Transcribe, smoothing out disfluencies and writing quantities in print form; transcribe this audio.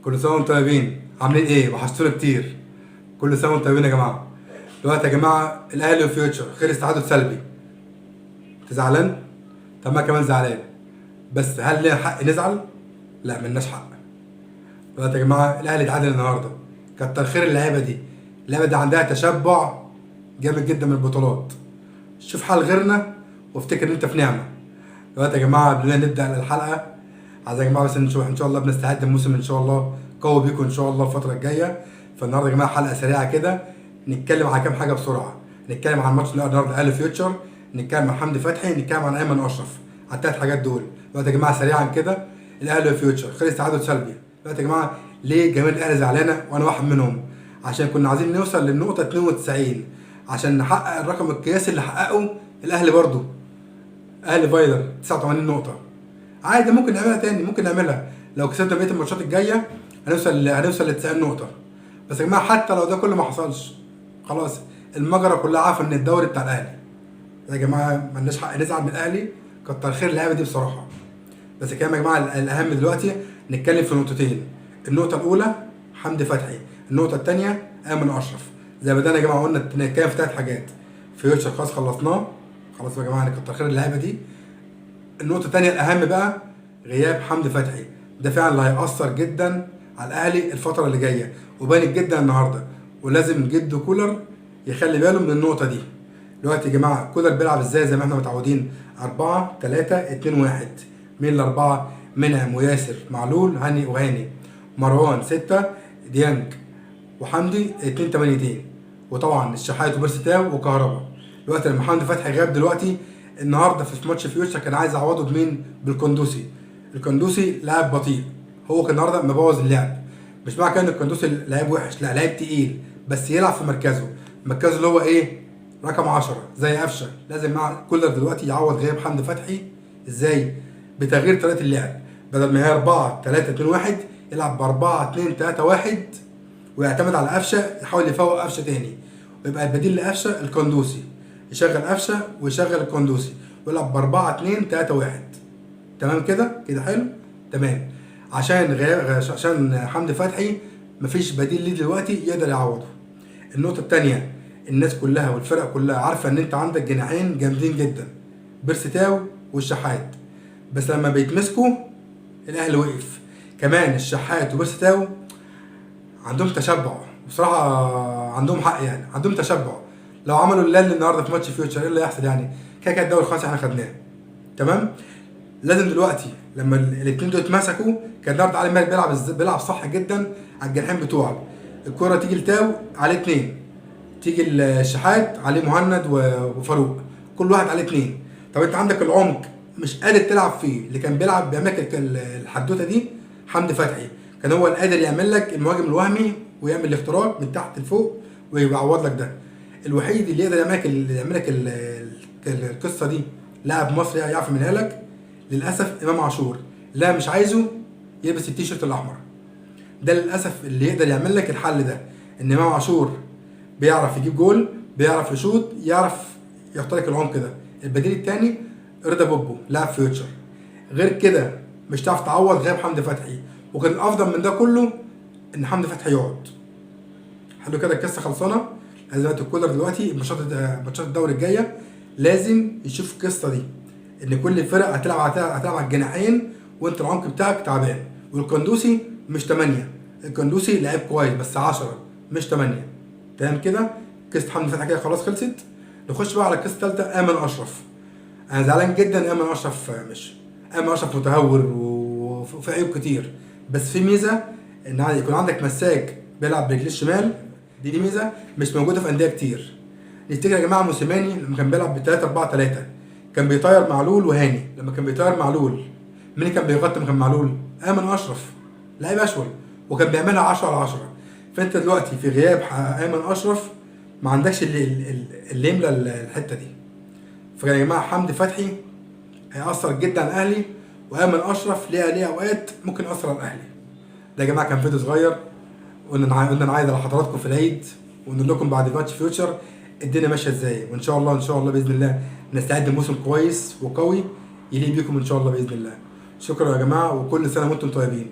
كل سنه وانتم طيبين. عاملين ايه؟ وحشتونا كتير. كل سنه وانتم طيبين يا جماعه. دلوقتي يا جماعه الاهلي وفيوتشر خلص تعادل سلبي. انت زعلان؟ طب ما كمان زعلان. بس هل لنا حق نزعل؟ لا، ملناش حق. دلوقتي يا جماعه الاهلي اتعادل النهارده. كتر خير اللعيبه دي. اللعيبه دي عندها تشبع جامد جدا من البطولات. شوف حال غيرنا وافتكر ان انت في نعمه. دلوقتي يا جماعه قبل ما نبدا الحلقه، عايز يا جماعه بس نشوف ان شاء الله بنستعد الموسم ان شاء الله قوي بيكم ان شاء الله الفتره الجايه. فالنهارده يا جماعه حلقه سريعه كده، نتكلم على كام حاجه بسرعه. نتكلم عن ماتش النهارده الاهلي فيوتشر، نتكلم عن حمدي فتحي، نتكلم عن ايمن اشرف، على الثلاث حاجات دول. دلوقتي يا جماعه سريعا كده، الاهلي وفيوتشر خلص تعادل سلبي. دلوقتي يا جماعه ليه جماهير الاهلي زعلانه وانا واحد منهم؟ عشان كنا عايزين نوصل للنقطه 92 عشان نحقق الرقم القياسي اللي حققه الاهلي برضه. اهلي فايلر 89 نقطه. عادي ممكن نعملها تاني، ممكن نعملها لو كسبنا بقيه الماتشات الجايه. هنوصل ل 90 نقطه. بس يا جماعه حتى لو ده كله ما حصلش، خلاص المجره كلها عارفه ان الدوري بتاع الاهلي. يا جماعه مالناش حق نزعل من الاهلي، كتر خير اللعيبه دي بصراحه. بس كمان يا جماعه الاهم دلوقتي نتكلم في نقطتين. النقطه الاولى حمدي فتحي، النقطه الثانيه ايمن اشرف. زي ما بدانا يا جماعه قلنا نتكلم في ثلاث حاجات. فيوتشر خلاص خلصناه، خلاص يا جماعه كتر خير اللعيبه دي. النقطة التانية الأهم بقى غياب حمدي فتحي، ده فعلا اللي هيأثر جدا على الأهلي الفترة اللي جاية، وبانت جدا النهاردة. ولازم جدو كولر يخلي باله من النقطة دي. دلوقتي يا جماعة كولر بيلعب ازاي؟ زي ما احنا متعودين 4-3-2-1. مين الأربعة؟ منعم وياسر معلول هاني وهاني. مروان 6، ديانج وحمدي 2-8. وطبعا الشحات وبيرستاو وكهربا. دلوقتي لما حمدي فتحي غاب دلوقتي النهارده في ماتش فيوتشر كان عايز يعوضه بمين؟ بالقندوسي. القندوسي لاعب بطيء، هو كان النهارده مبوظ اللعب. مش معنى كده ان القندوسي لاعب وحش، لا لاعب تقيل، بس يلعب في مركزه اللي هو ايه؟ رقم 10 زي قفشه. لازم مع كولر دلوقتي يعوض غياب حمدي فتحي. ازاي؟ بتغيير طريقه اللعب. بدل ما هي 4-3-2-1 يلعب ب 4-2-3-1 ويعتمد على قفشه، يحاول يفوق قفشه تاني، ويبقى البديل لقفشه القندوسي. يشغل قفشه ويشغل القندوسي ويلعب ب 4-2-3-1. تمام كده؟ كده حلو؟ تمام. عشان حمدي فتحي مفيش بديل ليه دلوقتي يقدر يعوضه. النقطة التانية، الناس كلها والفرقة كلها عارفة ان انت عندك جناحين جامدين جدا، بيرستاو والشحات. بس لما بيتمسكوا الاهلي وقف. كمان الشحات وبيرستاو عندهم تشبع بصراحة، عندهم حق يعني، عندهم تشبع. لو عملوا اللي النهارده في ماتش فيوتشر ايه اللي هيحصل يعني؟ كده الدوري خلاص احنا خدناه. تمام؟ لازم دلوقتي لما الاثنين دول اتمسكوا، كان النهارده علي مالك بيلعب صح جدا على الجناحين بتوعه. الكرة تيجي لتاو عليه 2، تيجي الشحات عليه مهند وفاروق، كل واحد عليه 2. طب انت عندك العمق مش قادر تلعب فيه. اللي كان بيعمل لك الحدوته دي حمدي فتحي، كان هو اللي قادر يعمل لك المهاجم الوهمي ويعمل الاختراق من تحت لفوق ويعوض لك ده. الوحيد اللي يقدر يعمل لك القصه دي لاعب مصري يعرف يعملها لك، للاسف امام عاشور. لا مش عايزه يلبس التيشيرت الاحمر ده للاسف اللي يقدر يعمل لك الحل ده. ان امام عاشور بيعرف يجيب جول، بيعرف يشوط، يعرف يخترق العمق ده. البديل الثاني رضا بوبو لاعب فيوتشر. غير كده مش هتعرف تعوض غياب حمدي فتحي. وكان الافضل من ده كله ان حمدي فتحي يقعد. حلو كده القصه خلصانه. لازم الكولر دلوقتي ماتشات الدوري الجايه لازم يشوف القصه دي، ان كل الفرق هتلعب على الجناحين وانت العمق بتاعك تعبان. والقندوسي مش 8، القندوسي لعيب كويس بس 10 مش 8. تمام كده؟ قصه حمدي فتحي كده خلاص خلصت. نخش بقى على القصه الثالثه ايمن اشرف. انا زعلان جدا ايمن اشرف مش. ايمن اشرف متهور وفي عيوب كتير، بس في ميزه ان يكون عندك مساك بيلعب برجليه الشمال. دي ميزه مش موجوده في انديه كتير. نفتكر يا جماعه موسيماني لما كان بيلعب ب 3-4-3 كان بيطير معلول وهاني. لما كان بيطير معلول مين كان بيغطي مكان معلول؟ ايمن اشرف، لعيب اشول، وكان بيعملها 10/10. فانت دلوقتي في غياب ايمن اشرف ما عندكش اللي يملى الحته دي. فيا جماعه حمدي فتحي هيأثر جدا على الاهلي، وايمن اشرف ليه اوقات ممكن يأثر على الاهلي. ده يا جماعه كان فيديو صغير قلنا نعايد على حضراتكم في العيد، ونقول لكم بعد ماتش فيوتشر الدنيا ماشيه ازاي. وان شاء الله باذن الله نستعد لموسم كويس وقوي يليق بيكم ان شاء الله باذن الله. شكرا يا جماعه، وكل سنه وانتم طيبين.